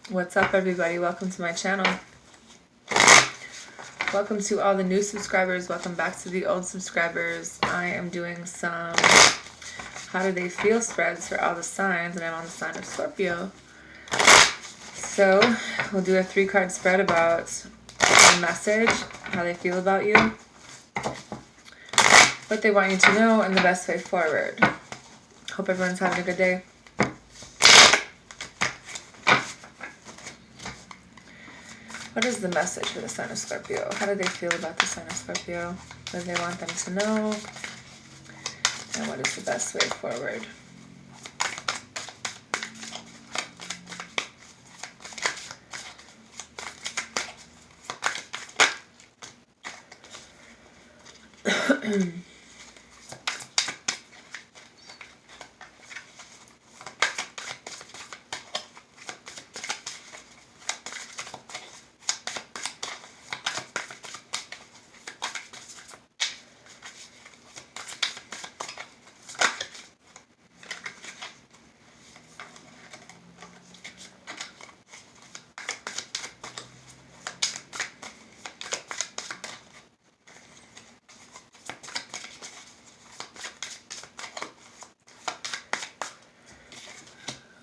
What's up, everybody? Welcome to my channel. Welcome to all the new subscribers. Welcome back to the old subscribers. I am doing some how do they feel spreads for all the signs, and I'm on the sign of Scorpio. So we'll do a 3-card spread about the message, how they feel about you, what they want you to know, and the best way forward. Hope everyone's having a good day. What is the message for the sign of Scorpio? How do they feel about the sign of Scorpio? What do they want them to know? And what is the best way forward?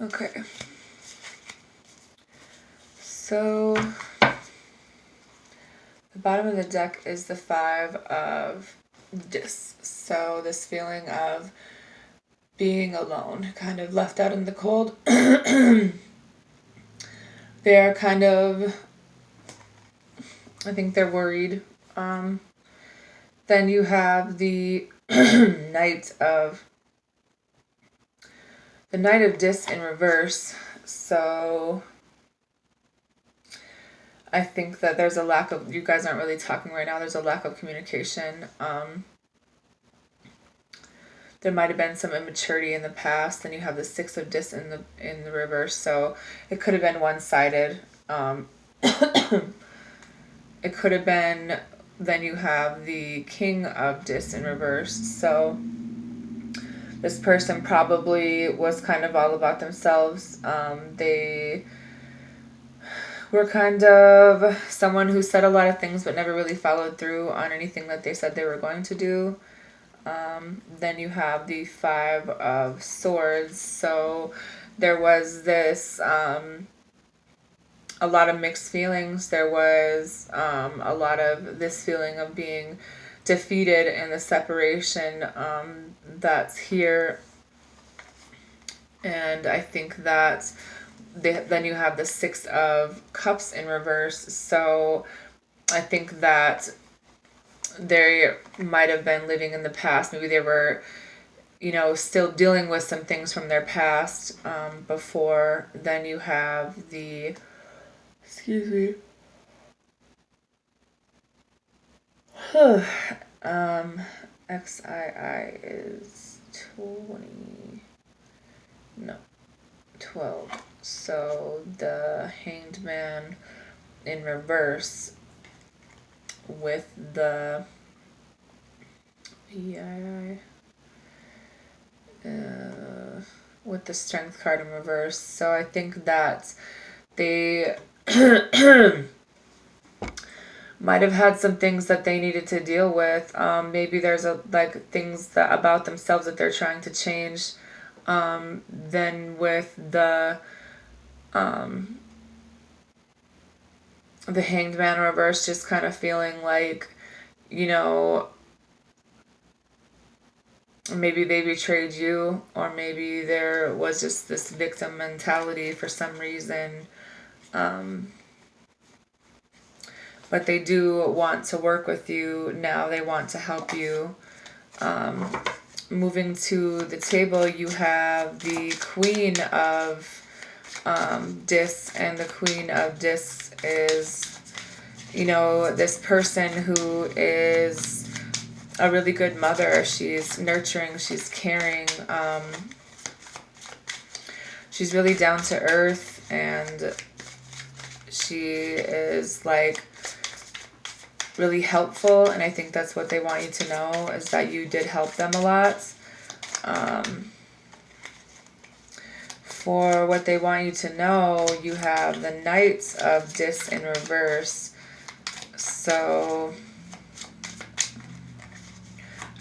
Okay, so the bottom of the deck is the 5 of discs. So this feeling of being alone, kind of left out in the cold. They're kind of, I think they're worried. Then you have the Knight of Discs in reverse. So I think that there's a lack of, you guys aren't really talking right now. There's a lack of communication. There might have been some immaturity in the past. Then you have the 6 of Discs in the reverse. So it could have been one-sided. It could have been, then you have the King of Discs in reverse. So this person probably was kind of all about themselves. They were kind of someone who said a lot of things but never really followed through on anything that they said they were going to do. Then you have the 5 of Swords. So there was this a lot of mixed feelings. There was a lot of this feeling of being defeated in the separation that's here. And I think that then you have the 6 of Cups in reverse. So I think that they might have been living in the past. Maybe they were, still dealing with some things from their past before. Then you have the, excuse me, XII is 12. So the Hanged Man in reverse with the with the Strength card in reverse. So I think that they might have had some things that they needed to deal with. Maybe there's things about themselves that they're trying to change. Then with the Hanged Man reverse, just kind of feeling like, maybe they betrayed you, or maybe there was just this victim mentality for some reason. But they do want to work with you now. They want to help you. Moving to the table, you have the Queen of Discs, and the Queen of Discs is, this person who is a really good mother. She's nurturing, she's caring, she's really down to earth, and she is really helpful. And I think that's what they want you to know, is that you did help them a lot. For what they want you to know, you have the Knight of Dis in reverse. So,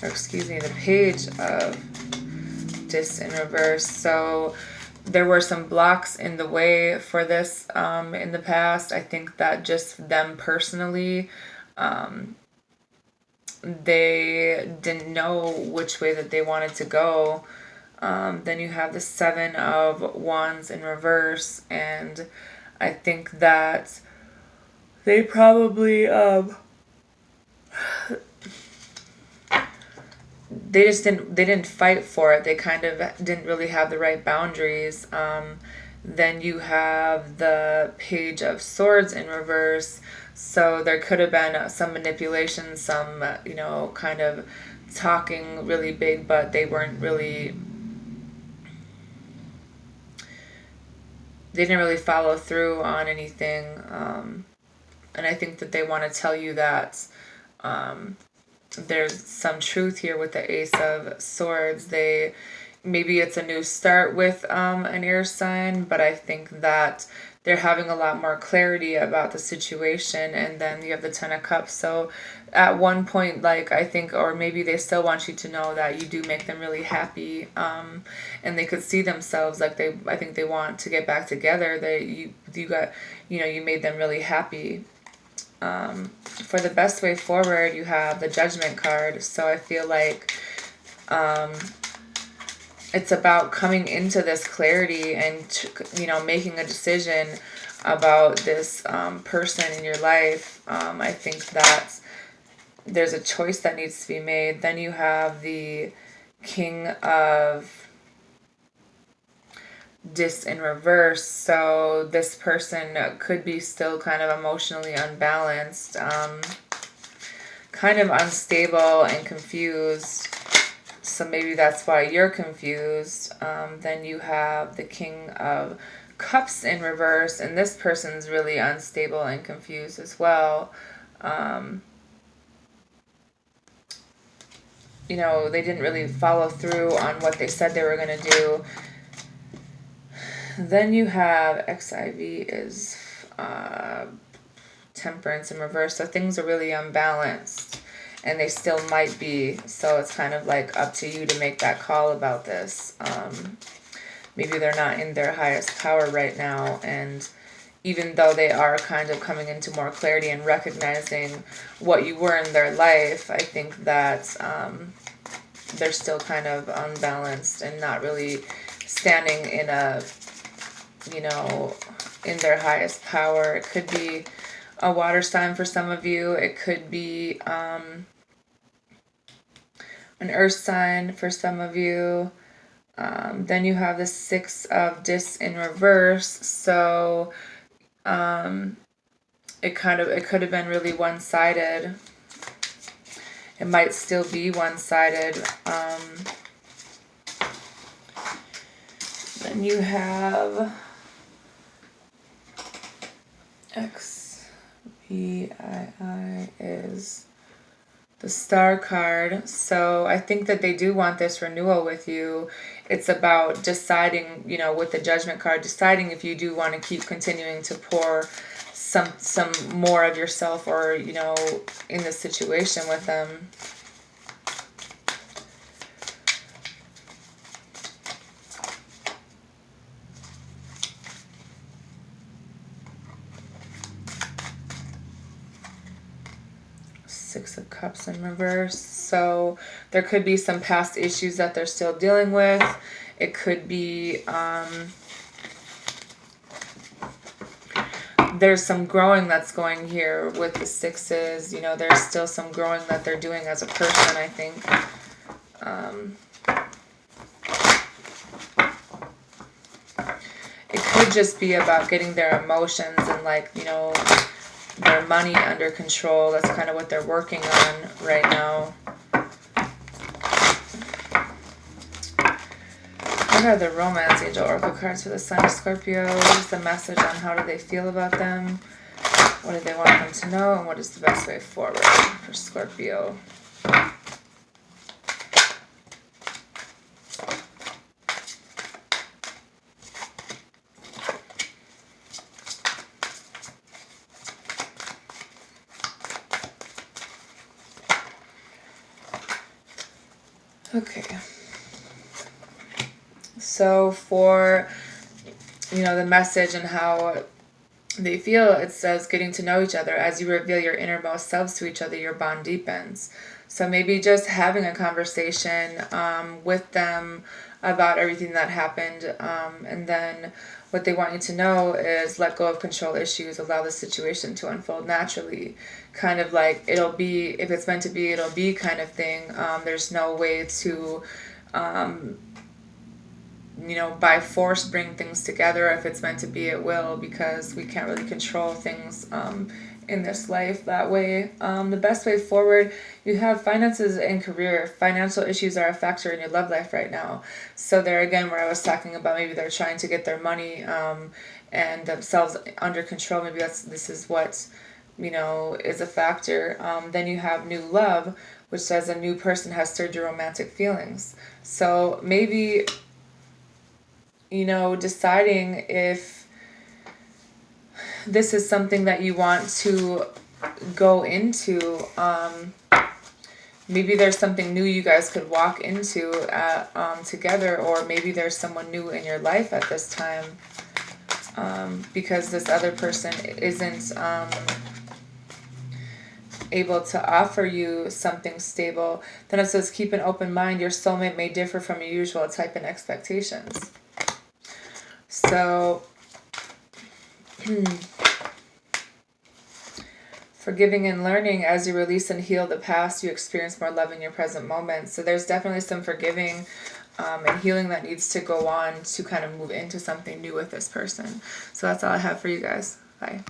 or excuse me, the Page of Dis in reverse. So there were some blocks in the way for this in the past. I think that just them personally, they didn't know which way that they wanted to go. Then you have the Seven of Wands in reverse, and I think that they probably they didn't fight for it. They kind of didn't really have the right boundaries. Then you have the Page of Swords in reverse. So there could have been some manipulation, some kind of talking really big, but they weren't really. They didn't really follow through on anything. And I think that they want to tell you that there's some truth here with the Ace of Swords. Maybe it's a new start with an air sign, but I think that they're having a lot more clarity about the situation. And then you have the Ten of Cups. So at one point, I think, or maybe they still want you to know that you do make them really happy, and they could see themselves I think they want to get back together. You made them really happy. For the best way forward, you have the Judgment card. So I feel like it's about coming into this clarity and making a decision about this person in your life. I think that there's a choice that needs to be made. Then you have the King of Dis in reverse. So this person could be still kind of emotionally unbalanced, kind of unstable and confused. So maybe that's why you're confused. Then you have the King of Cups in reverse, and this person's really unstable and confused as well. They didn't really follow through on what they said they were going to do. Then you have XIV is Temperance in reverse. So things are really unbalanced, and they still might be. So it's kind of up to you to make that call about this. Maybe they're not in their highest power right now, and even though they are kind of coming into more clarity and recognizing what you were in their life, I think that they're still kind of unbalanced and not really standing in in their highest power. It could be a water sign for some of you. It could be an earth sign for some of you. Then you have the Six of Dis in reverse. So it could have been really one-sided. It might still be one-sided. Then you have XVII is the Star card. So I think that they do want this renewal with you. It's about deciding, with the Judgment card, deciding if you do want to keep continuing to pour some more of yourself or, in this situation with them. Six of Cups in reverse. So there could be some past issues that they're still dealing with. It could be there's some growing that's going here with the sixes. There's still some growing that they're doing as a person, I think. It could just be about getting their emotions and their money under control. That's kind of what they're working on right now. What are the Romance Angel Oracle cards for the sign of Scorpio? What is the message on how do they feel about them? What do they want them to know? And what is the best way forward for Scorpio? Okay. So for, the message and how they feel, it says getting to know each other. As you reveal your innermost selves to each other, your bond deepens. So maybe just having a conversation with them about everything that happened. And then what they want you to know is let go of control issues, allow the situation to unfold naturally. Kind of like it'll be, if it's meant to be, it'll be kind of thing. There's no way to by force bring things together. If it's meant to be, it will, because we can't really control things in this life that way. The best way forward, you have finances and career. Financial issues are a factor in your love life right now. So there again, where I was talking about maybe they're trying to get their money and themselves under control. Maybe this is what is a factor. Then you have new love, which says a new person has stirred your romantic feelings. So maybe deciding if this is something that you want to go into. Maybe there's something new you guys could walk into together, or maybe there's someone new in your life at this time, because this other person isn't able to offer you something stable. Then it says keep an open mind. Your soulmate may differ from your usual type and expectations. So, forgiving and learning. As you release and heal the past, you experience more love in your present moment. So there's definitely some forgiving and healing that needs to go on to kind of move into something new with this person. So that's all I have for you guys. Bye.